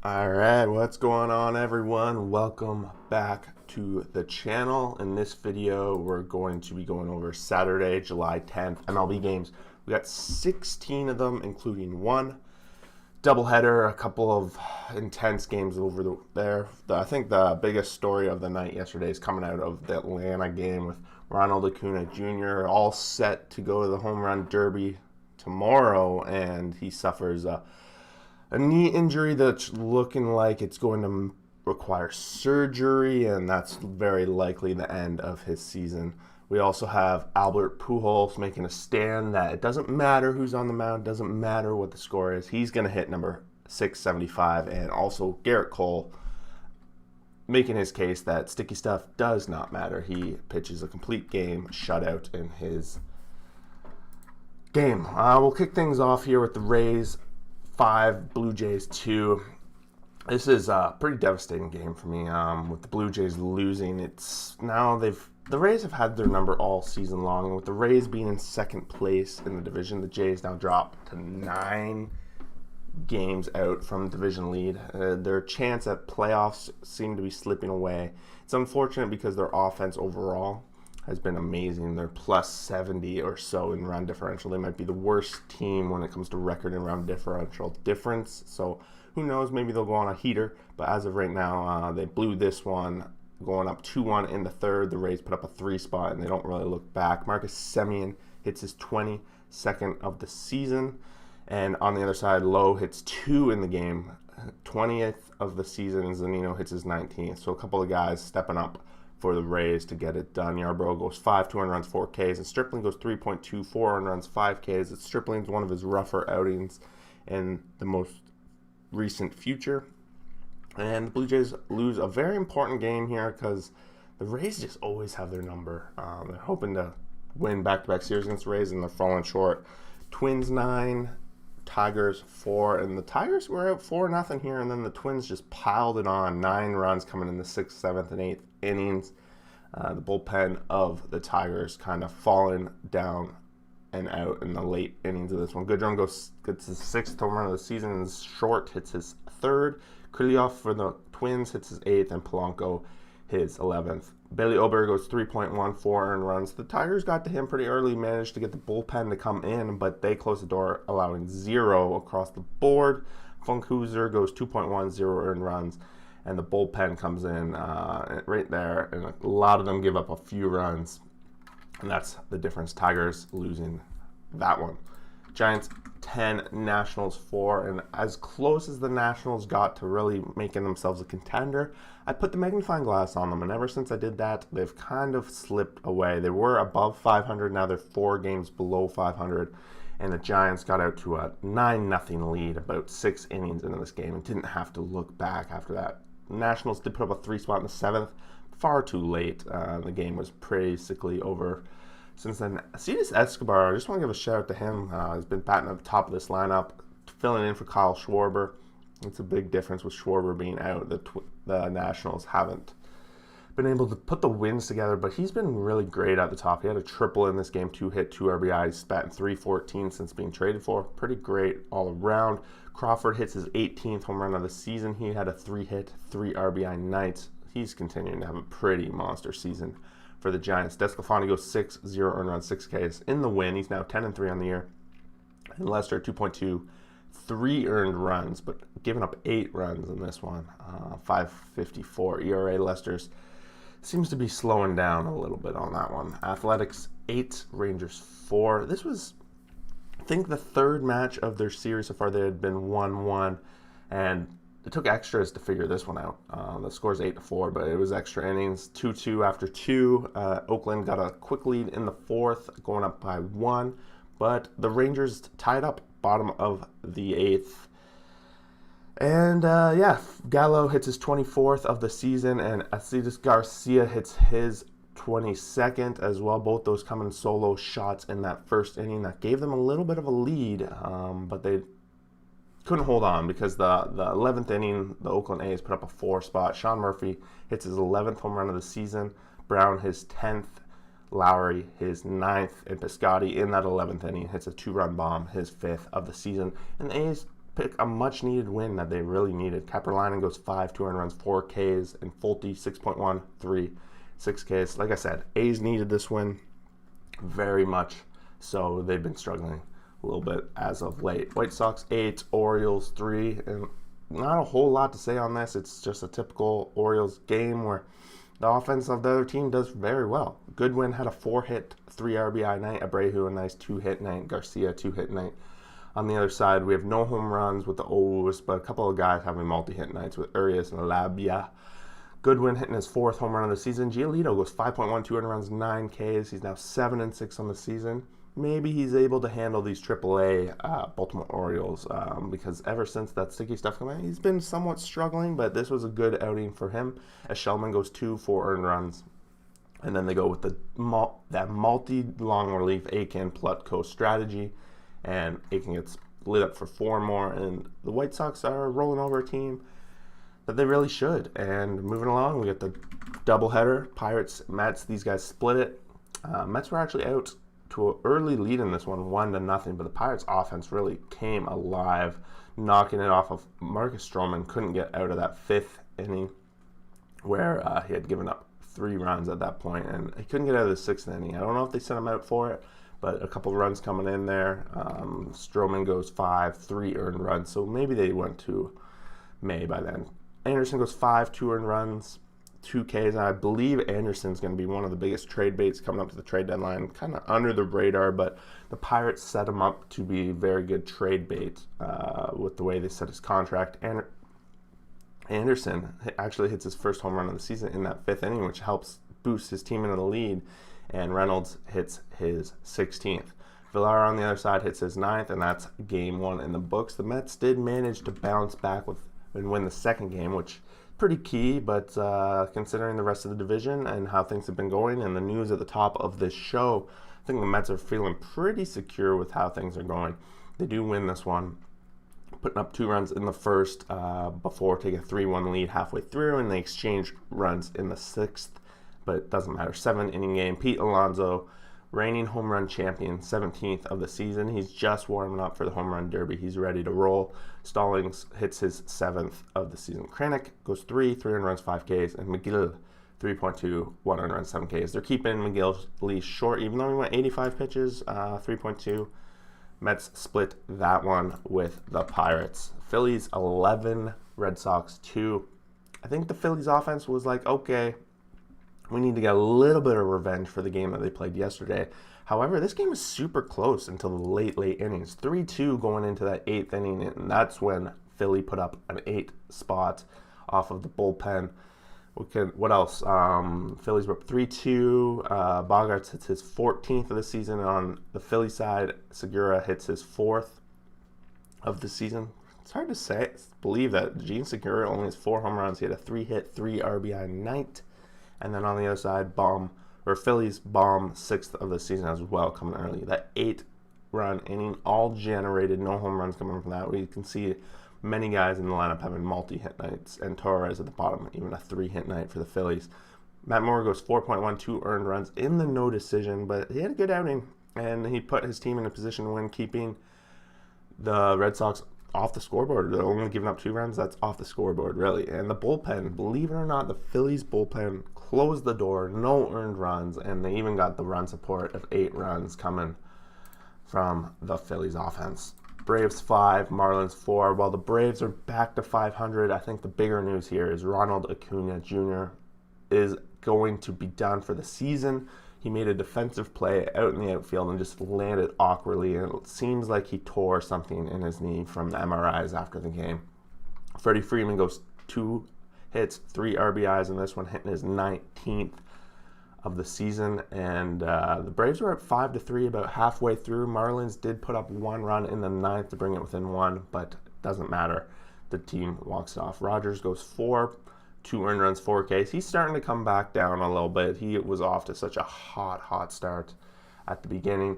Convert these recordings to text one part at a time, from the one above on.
All right, what's going on, everyone? Welcome back to the channel. In this video, we're going to be going over Saturday, July 10th MLB games. We got 16 of them, including one doubleheader, a couple of intense games over there. I think the biggest story of the night yesterday is coming out of the Atlanta game with Ronald Acuna Jr. all set to go to the home run derby tomorrow, and he suffers a knee injury that's looking like it's going to require surgery, and that's very likely the end of his season. We also have Albert Pujols making a stand that it doesn't matter who's on the mound, doesn't matter what the score is. He's going to hit number 675, and also Gerrit Cole making his case that sticky stuff does not matter. He pitches a complete game shutout in his game. We'll kick things off here with the Rays 5, Blue Jays 2. This is a pretty devastating game for me. With the Blue Jays losing, it's now the Rays have had their number all season long, and with the Rays being in second place in the division, the Jays now drop to 9 games out from division lead. Their chance at playoffs seem to be slipping away. It's unfortunate because their offense overall has been amazing. They're plus 70 or so in run differential. They might be the worst team when it comes to record and run differential difference. So who knows, maybe they'll go on a heater. But as of right now, they blew this one, going up 2-1 in the third. The Rays put up a 3 spot, and they don't really look back. Marcus Semien hits his 22nd of the season. And on the other side, Lowe hits 2 in the game, 20th of the season, and Zunino hits his 19th. So a couple of guys stepping up for the Rays to get it done. Yarbrough goes 5, 2 earned runs, 4 Ks, and Stripling goes 3.2, 4 earned runs, 5 Ks. Stripling's one of his rougher outings in the most recent future. And the Blue Jays lose a very important game here because the Rays just always have their number. They're hoping to win back-to-back series against the Rays, and they're falling short. Twins 9, Tigers 4, and the Tigers were out 4-0 here, and then the Twins just piled it on. 9 runs coming in the 6th, 7th, and 8th innings. The bullpen of the Tigers kind of falling down and out in the late innings of this one. Goodrum gets his 6th home run of the season, and Short hits his 3rd. Krylov for the Twins hits his 8th, and Polanco his 11th. Bailey Ober goes 3.14 earned runs. The Tigers got to him pretty early, managed to get the bullpen to come in, but they closed the door, allowing 0 across the board. Funkhouser goes 2.10 earned runs, and the bullpen comes in right there, and a lot of them give up a few runs, and that's the difference. Tigers losing that one. Giants 10, Nationals 4, and as close as the Nationals got to really making themselves a contender, I put the magnifying glass on them, and ever since I did that, they've kind of slipped away. They were above 500, now they're 4 games below 500, and the Giants got out to a 9-0 lead about 6 innings into this game and didn't have to look back after that. The Nationals did put up a 3 spot in the 7th, far too late. The game was basically over. Since then, Cetus Escobar, I just want to give a shout out to him. He's been batting at the top of this lineup, filling in for Kyle Schwarber. It's a big difference with Schwarber being out. The Nationals haven't been able to put the wins together, but he's been really great at the top. He had a triple in this game, 2 hit, 2 RBIs, batting .314 since being traded for. Pretty great all around. Crawford hits his 18th home run of the season. He had a 3 hit, 3 RBI night. He's continuing to have a pretty monster season for the Giants. Desclafani goes 6, 0 earned runs, 6 Ks in the win. He's now 10-3 on the year. And Lester 2.2, 3 earned runs, but giving up 8 runs in this one. 5.54 ERA. Lester's seems to be slowing down a little bit on that one. Athletics 8, Rangers 4. This was, I think, the 3rd match of their series so far. They had been 1-1, and it took extras to figure this one out. The score's 8-4, but it was extra innings, 2-2 after 2. Oakland got a quick lead in the 4th, going up by 1, but the Rangers tied up bottom of the 8th. And Gallo hits his 24th of the season, and Acides Garcia hits his 22nd as well. Both those coming solo shots in that first inning that gave them a little bit of a lead, but they couldn't hold on because the 11th inning, the Oakland A's put up a 4 spot. Sean Murphy hits his 11th home run of the season. Brown his 10th. Lowry his 9th. And Piscotty in that 11th inning hits a 2-run bomb, his 5th of the season. And the A's pick a much-needed win that they really needed. Kapralainen goes 5, 2 earned runs, 4 Ks, and Fulte 6.1, 3, 6 Ks. Like I said, A's needed this win very much, so they've been struggling a little bit as of late. White Sox 8, Orioles 3, and not a whole lot to say on this. It's just a typical Orioles game where the offense of the other team does very well. Goodwin had a 4-hit, 3 RBI night. Abreu a nice 2-hit night. Garcia 2-hit night. On the other side, we have no home runs with the O's, but a couple of guys having multi-hit nights with Urias and Labia. Goodwin hitting his 4th home run of the season. Giolito goes 5.1, 2 runs, 9 Ks. He's now 7-6 on the season. Maybe he's able to handle these AAA Baltimore Orioles because ever since that sticky stuff came out, he's been somewhat struggling, but this was a good outing for him. As Shellman goes 2, 4 earned runs. And then they go with that multi-long relief Aiken Plutko strategy, and Aiken gets lit up for 4 more, and the White Sox are rolling over a team that they really should. And moving along, we get the doubleheader, Pirates, Mets. These guys split it. Mets were actually out to an early lead in this one, 1-0, but the Pirates offense really came alive, knocking it off of Marcus Stroman. Couldn't get out of that 5th inning where he had given up 3 runs at that point, and he couldn't get out of the 6th inning. I don't know if they sent him out for it, but a couple of runs coming in there. Stroman goes 5, 3 earned runs, so maybe they went to May by then. Anderson goes 5, 2 earned runs, 2 Ks, and I believe Anderson's going to be one of the biggest trade baits coming up to the trade deadline. Kind of under the radar, but the Pirates set him up to be very good trade bait with the way they set his contract. And Anderson actually hits his 1st home run of the season in that 5th inning, which helps boost his team into the lead. And Reynolds hits his 16th. Villar on the other side hits his 9th, and that's game 1 in the books. The Mets did manage to bounce back and win the 2nd game, which pretty key, but considering the rest of the division and how things have been going and the news at the top of this show, I think the Mets are feeling pretty secure with how things are going. They do win this one, putting up 2 runs in the 1st before taking a 3-1 lead halfway through, and they exchange runs in the 6th, but it doesn't matter. 7-inning game. Pete Alonso, reigning home run champion, 17th of the season. He's just warming up for the home run derby. He's ready to roll. Stallings hits his 7th of the season. Kranick goes 3 earned runs, 5 Ks, and McGill 3.2, 1 earned run, 7 Ks. They're keeping McGill's leash short, even though he went 85 pitches, 3.2. Mets split that one with the Pirates. Phillies 11, Red Sox 2. I think the Phillies offense was like, okay, we need to get a little bit of revenge for the game that they played yesterday. However, this game was super close until the late innings. 3-2 going into that 8th inning, and that's when Philly put up an 8 spot off of the bullpen. What else? Phillies were up 3-2. Bogaerts hits his 14th of the season on the Philly side. Segura hits his 4th of the season. It's hard to believe that Gene Segura only has 4 home runs. He had a 3-hit, 3 RBI night. And then on the other side, Phillies bomb 6th of the season as well, coming early. That 8-run inning, all generated, no home runs coming from that. We can see many guys in the lineup having multi-hit nights, and Torres at the bottom, even a 3-hit night for the Phillies. Matt Moore goes 4.12 earned runs in the no decision, but he had a good outing, and he put his team in a position to win, keeping the Red Sox off the scoreboard. They're only giving up 2 runs. That's off the scoreboard, really. And the bullpen, believe it or not, the Phillies bullpen closed the door, no earned runs, and they even got the run support of 8 runs coming from the Phillies offense. Braves 5, Marlins 4. While the Braves are back to 500, I think the bigger news here is Ronald Acuna Jr. is going to be done for the season. He made a defensive play out in the outfield and just landed awkwardly, and it seems like he tore something in his knee from the MRIs after the game. Freddie Freeman goes 2 hits, 3 RBIs in this one, hitting his 19th of the season, and the Braves were at 5-3 about halfway through. Marlins did put up 1 run in the 9th to bring it within 1, but it doesn't matter. The team walks it off. Rogers goes 4, 2 earned runs, 4 Ks. He's starting to come back down a little bit. He was off to such a hot start at the beginning.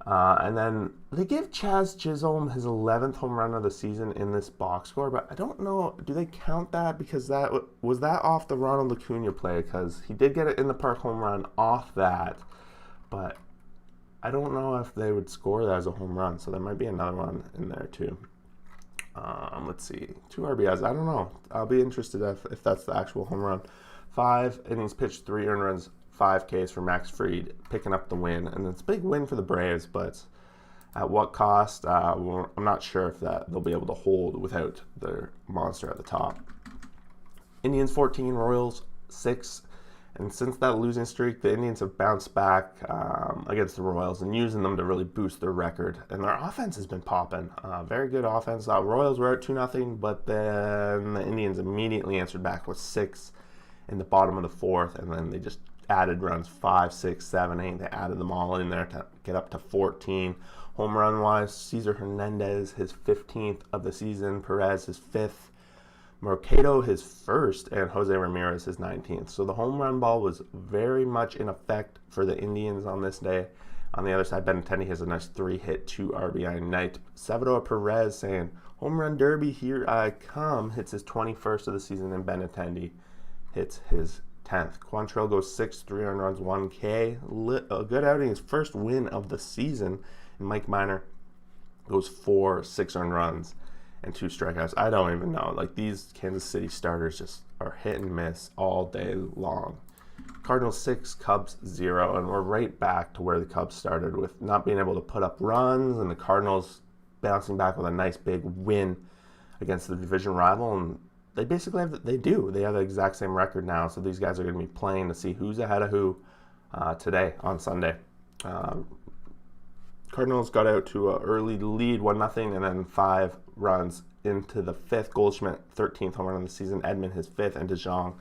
And then they give Chaz Chisholm his 11th home run of the season in this box score, but I don't know, do they count that? Because that was that off the Ronald Acuna play, because he did get it in the park home run off that, but I don't know if they would score that as a home run, so there might be another one in there too. Let's see, 2 RBIs. I don't know. I'll be interested if that's the actual home run. 5 innings pitched, 3 earned runs, 5 Ks for Max Fried, picking up the win. And it's a big win for the Braves, but at what cost? I'm not sure if they'll be able to hold without their monster at the top. Indians 14, Royals 6. And since that losing streak, the Indians have bounced back against the Royals and using them to really boost their record. And their offense has been popping. Very good offense. Royals were out 2-0, but then the Indians immediately answered back with 6 in the bottom of the 4th. And then they just added runs 5, 6, 7, 8. They added them all in there to get up to 14. Home run-wise, Cesar Hernandez, his 15th of the season. Perez, his 5th. Mercado his 1st, and Jose Ramirez his 19th. So the home run ball was very much in effect for the Indians on this day. On the other side, Benintendi has a nice 3-hit, 2 RBI night. Salvador Perez saying, home run derby, here I come, hits his 21st of the season, and Benintendi hits his 10th. Quantrill goes 6, 3 earned runs, 1 K. A good outing, his first win of the season. And Mike Minor goes 4, 6 earned runs, and 2 strikeouts. I don't even know. Like, these Kansas City starters just are hit and miss all day long. Cardinals 6, Cubs 0, and we're right back to where the Cubs started with not being able to put up runs, and the Cardinals bouncing back with a nice big win against the division rival. And they basically have the exact same record now. So these guys are going to be playing to see who's ahead of who today on Sunday. Cardinals got out to an early lead, 1-0, and then 5 runs into the 5th. Goldschmidt, 13th home run of the season. Edman, his 5th, and DeJong,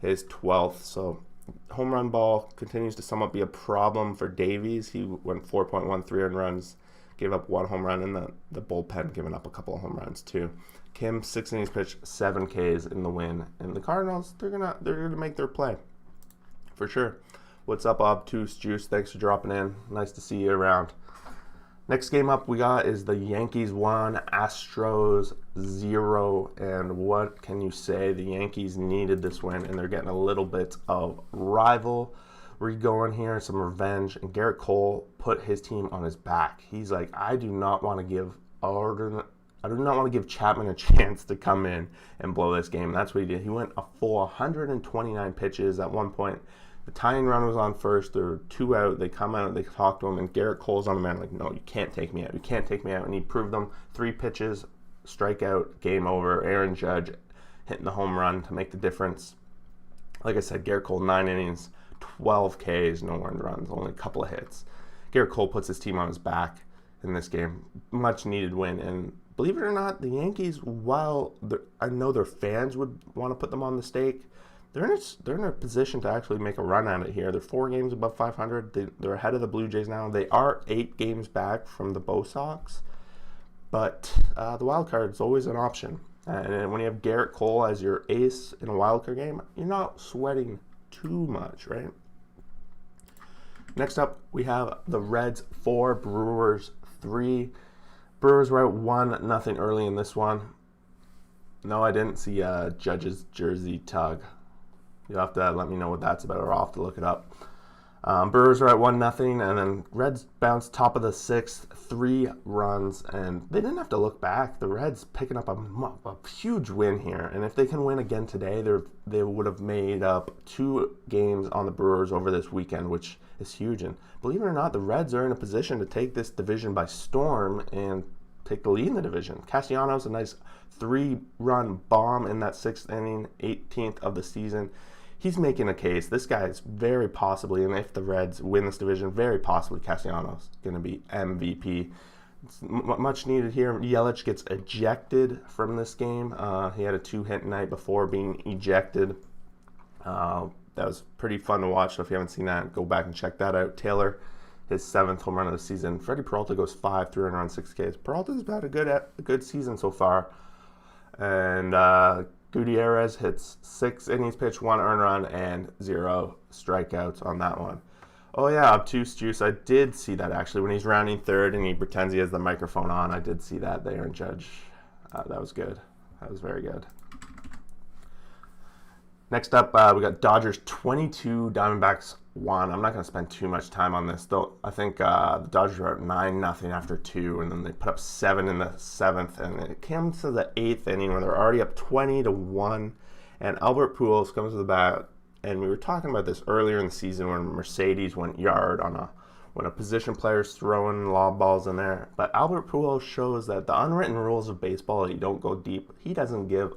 his 12th. So home run ball continues to somewhat be a problem for Davies. He went 4.13 earned runs, gave up 1 home run, and the bullpen giving up a couple of home runs too. Kim, 6 innings pitched, 7 Ks in the win. And the Cardinals, they're gonna make their play for sure. What's up, Obtuse Juice? Thanks for dropping in. Nice to see you around. Next game up we got is the Yankees 1, Astros 0, and what can you say? The Yankees needed this win, and they're getting a little bit of rivalry going here, some revenge, and Gerrit Cole put his team on his back. He's like, I do not want to give Chapman a chance to come in and blow this game. That's what he did. He went a full 129 pitches at one point. The tying run was on first. There were 2 out. They come out, they talk to him, and Gerrit Cole's on the man like, no, you can't take me out. You can't take me out. And he proved them. 3 pitches, strikeout, game over. Aaron Judge hitting the home run to make the difference. Like I said, Gerrit Cole, 9 innings, 12 Ks, no earned runs, only a couple of hits. Gerrit Cole puts his team on his back in this game. Much needed win. And believe it or not, the Yankees, while I know their fans would want to put them on the stake, they're in a position to actually make a run at it here. They're 4 games above 500. They're ahead of the Blue Jays now. They are 8 games back from the Bo Sox, but the wild card is always an option. And when you have Gerrit Cole as your ace in a wild card game, you're not sweating too much, right? Next up, we have the Reds 4, Brewers 3. Brewers were out 1-0 early in this one. No, I didn't see Judge's jersey tug. You'll have to let me know what that's about, or I'll have to look it up. Brewers are at 1-0, and then Reds bounced top of the 6th, 3 runs, and they didn't have to look back. The Reds picking up a huge win here, and if they can win again today, they would have made up 2 games on the Brewers over this weekend, which is huge. And believe it or not, the Reds are in a position to take this division by storm and take the lead in the division. Castellanos, a nice 3-run bomb in that 6th inning, 18th of the season. He's making a case. This guy is very possibly, and if the Reds win this division, very possibly Castellanos going to be MVP. It's much needed here. Yelich gets ejected from this game. He had a 2-hit night before being ejected. That was pretty fun to watch. So if you haven't seen that, go back and check that out. Taylor, his 7th home run of the season. Freddie Peralta goes 5, 3 runs, 6 Ks. Peralta's had a good season so far. And Gutierrez hits 6 innings pitched, 1 earned run, and 0 strikeouts on that one. Oh yeah, Obtuse Juice, I did see that actually when he's rounding third and he pretends he has the microphone on. I did see that there, and Judge. That was good. That was very good. Next up, we got Dodgers 22, Diamondbacks 1. I'm not going to spend too much time on this, though. I think the Dodgers were up 9-0 after 2, and then they put up 7 in the 7th, and it came to the 8th inning where they're already up 20-1, and Albert Pujols comes to the bat, and we were talking about this earlier in the season when Mercedes went yard on when a position player's throwing lob balls in there. But Albert Pujols shows that the unwritten rules of baseball, you don't go deep. He doesn't give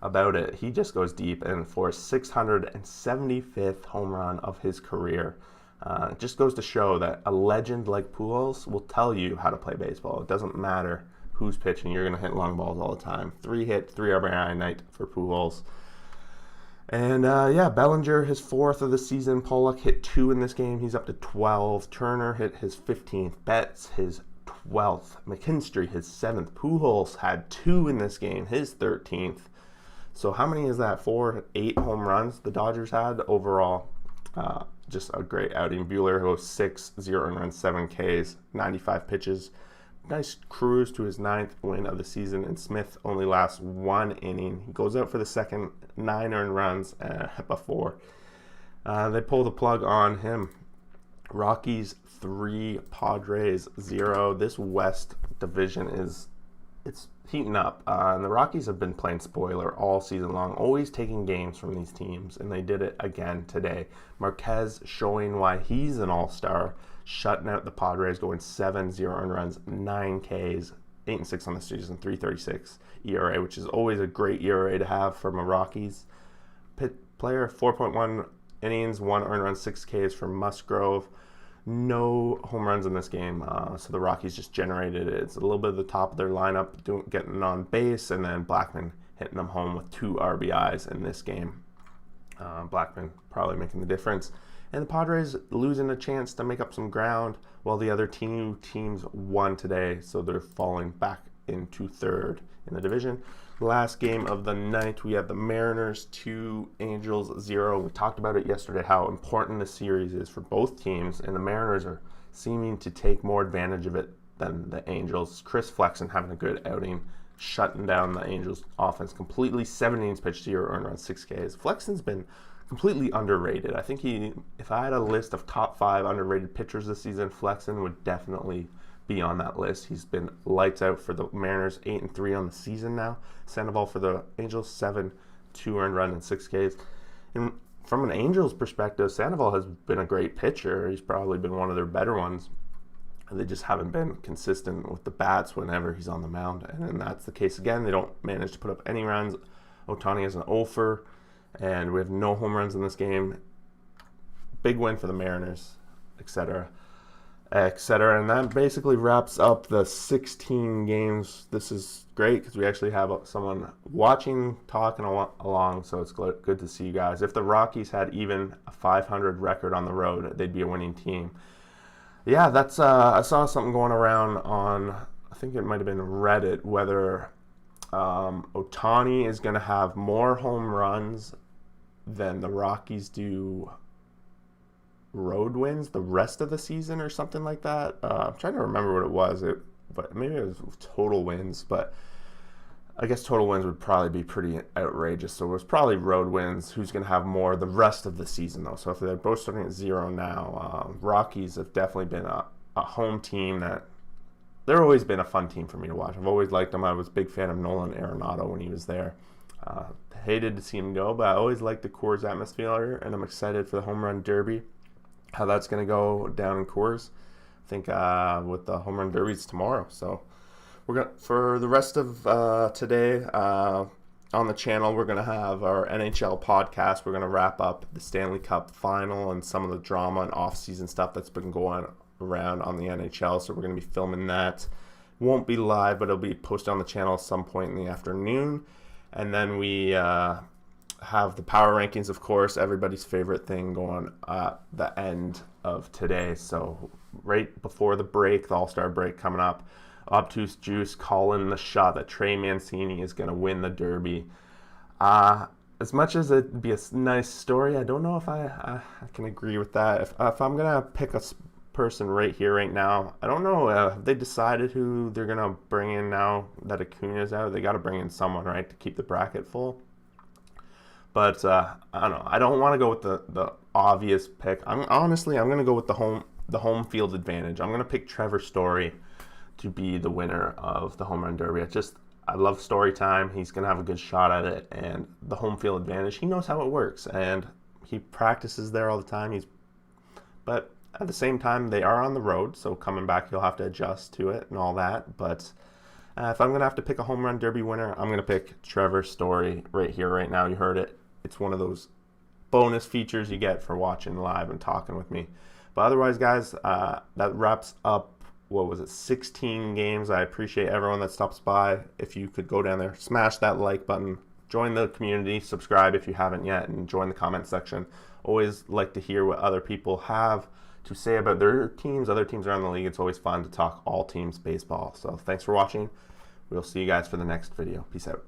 about it. He just goes deep, and for his 675th home run of his career, it just goes to show that a legend like Pujols will tell you how to play baseball. It doesn't matter who's pitching. You're going to hit long balls all the time. 3-hit, 3 RBI night for Pujols. And Bellinger, his 4th of the season. Pollock hit 2 in this game. He's up to 12. Turner hit his 15th. Betts, his 12th. McKinstry, his 7th. Pujols had 2 in this game, his 13th. So how many is that? 8 home runs the Dodgers had overall. Just a great outing. Buehler goes 6, 0 earned runs, 7 Ks, 95 pitches. Nice cruise to his 9th win of the season, and Smith only lasts 1 inning. He goes out for the second, 9 earned runs before they pull the plug on him. Rockies 3, Padres 0. This West division it's heating up, and the Rockies have been playing spoiler all season long, always taking games from these teams, and they did it again today. Marquez showing why he's an all-star, shutting out the Padres, going 7, 0 earned runs, 9 Ks, 8-6 on the season, 3.36 ERA, which is always a great ERA to have from a Rockies player. 4.1 innings, 1 earned run, 6 Ks from Musgrove. No home runs in this game, so the Rockies just generated it. It's a little bit of the top of their lineup, getting on base, and then Blackman hitting them home with 2 RBIs in this game. Blackman probably making the difference. And the Padres losing a chance to make up some ground while the other teams won today, so they're falling back into 3rd in the division. Last game of the night, we have the Mariners 2, Angels 0. We talked about it yesterday, how important the series is for both teams, and the Mariners are seeming to take more advantage of it than the Angels. Chris Flexen having a good outing, shutting down the Angels offense completely. 7 innings pitched, 0 earned runs, 6 Ks. Flexen's been completely underrated. I think if I had a list of top 5 underrated pitchers this season, Flexen would definitely be on that list. He's been lights out for the Mariners, 8-3 on the season now. Sandoval for the Angels, 7, 2 earned run and 6 Ks. And from an Angels perspective, Sandoval has been a great pitcher. He's probably been one of their better ones. They just haven't been consistent with the bats whenever he's on the mound, and that's the case again. They don't manage to put up any runs. Ohtani has an 0-for, and we have no home runs in this game. Big win for the Mariners, etc. And that basically wraps up the 16 games. This is great because we actually have someone watching, talking along, so it's good to see you guys. If the Rockies had even a 500 record on the road, they'd be a winning team. Yeah, that's I saw something going around on, I think it might have been Reddit, whether Ohtani is going to have more home runs than the Rockies do road wins the rest of the season or something like that. I'm trying to remember what it was, but maybe it was total wins, but I guess total wins would probably be pretty outrageous. So it was probably road wins. Who's going to have more the rest of the season, though? So if they're both starting at 0 now, Rockies have definitely been a home team that they've always been a fun team for me to watch. I've always liked them. I was a big fan of Nolan Arenado when he was there. Hated to see him go, but I always liked the Coors atmosphere, and I'm excited for the home run derby. How that's going to go down in Coors. I think with the home run derbies tomorrow. So we're going for the rest of today on the channel, we're going to have our NHL podcast. We're going to wrap up the Stanley Cup final and some of the drama and off-season stuff that's been going around on the NHL. So we're going to be filming that. Won't be live, but it'll be posted on the channel at some point in the afternoon. And then we have the power rankings, of course, everybody's favorite thing going at the end of today. So right before the break, the All-Star break coming up, Obtuse Juice calling the shot that Trey Mancini is going to win the Derby. As much as it'd be a nice story, I don't know if I can agree with that. If I'm going to pick a person right here, right now, I don't know. Have they decided who they're going to bring in now that Acuna's out? They got to bring in someone, right, to keep the bracket full. But I don't know. I don't want to go with the obvious pick. Honestly, I'm going to go with the home field advantage. I'm going to pick Trevor Story to be the winner of the home run derby. I love story time. He's going to have a good shot at it, and the home field advantage, he knows how it works, and he practices there all the time. But at the same time, they are on the road, so coming back, he'll have to adjust to it and all that. But if I'm going to have to pick a home run derby winner, I'm going to pick Trevor Story right here, right now. You heard it. It's one of those bonus features you get for watching live and talking with me. But otherwise, guys, that wraps up, 16 games. I appreciate everyone that stops by. If you could go down there, smash that like button, join the community, subscribe if you haven't yet, and join the comment section. Always like to hear what other people have to say about their teams, other teams around the league. It's always fun to talk all teams baseball. So thanks for watching. We'll see you guys for the next video. Peace out.